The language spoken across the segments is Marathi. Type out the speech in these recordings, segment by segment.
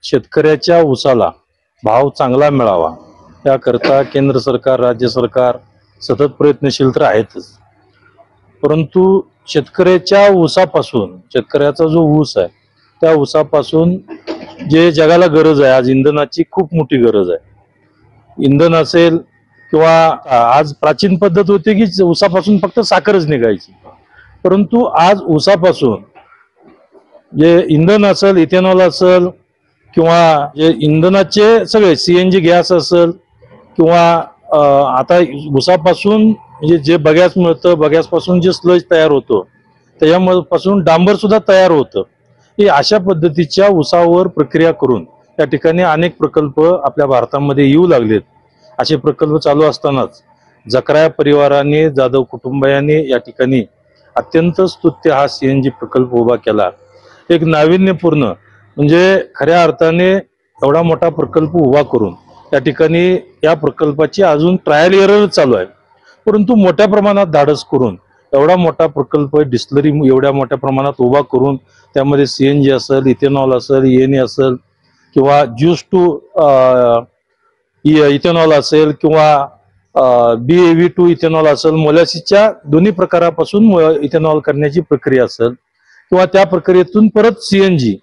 शेतकऱ्याच्या ऊसाला भाव चांगला मिळावा याकरता केंद्र सरकार, राज्य सरकार सतत प्रयत्नशील तर आहेतच। परंतु शेतकऱ्याच्या ऊसापासून, शेतकऱ्याचा जो ऊस आहे त्या ऊसापासून जे जगाला गरज आहे, आज इंधनाची खूप मोठी गरज आहे। इंधन असेल किंवा आज प्राचीन पद्धत होती की ऊसापासून फक्त साखरच निघायची, परंतु आज ऊसापासून जे इंधन असेल, इथेनॉल असेल किंवा जे इंधनाचे सगळे CNG गॅस असेल किंवा आता ऊसापासून म्हणजे जे बगॅस मिळतं, बगॅसपासून जे स्लज तयार होतो त्याच्यापासून डांबर सुद्धा तयार होतं। हे अशा पद्धतीच्या ऊसावर प्रक्रिया करून त्या ठिकाणी अनेक प्रकल्प आपल्या भारतामध्ये येऊ लागलेत। असे प्रकल्प चालू असतानाच जकरा परिवाराने, जाधव कुटुंबियांनी या ठिकाणी अत्यंत स्तुत्य हा CNG प्रकल्प उभा केला। एक नाविन्यपूर्ण म्हणजे खऱ्या अर्थाने एवढा मोठा प्रकल्प उभा करून त्या ठिकाणी या प्रकल्पाची अजून ट्रायल एरर चालू आहे, परंतु मोठ्या प्रमाणात धाडस करून एवढा मोठा प्रकल्प डिस्टिलरी एवढ्या मोठ्या प्रमाणात उभा करून त्यामध्ये CNG असेल, इथेनॉल असेल, ENA असेल किंवा ज्यूस टू इथेनॉल असेल किंवा BAV2 इथेनॉल असेल, मोलॅसिसच्या दोन्ही प्रकारापासून इथेनॉल करण्याची प्रक्रिया असेल किंवा त्या प्रक्रियेतून परत CNG,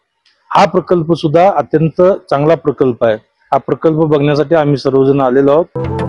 हा प्रकल्प सुद्धा अत्यंत चांगला प्रकल्प आहे। हा प्रकल्प बघण्यासाठी आम्ही सर्वजण आलेलो आहोत।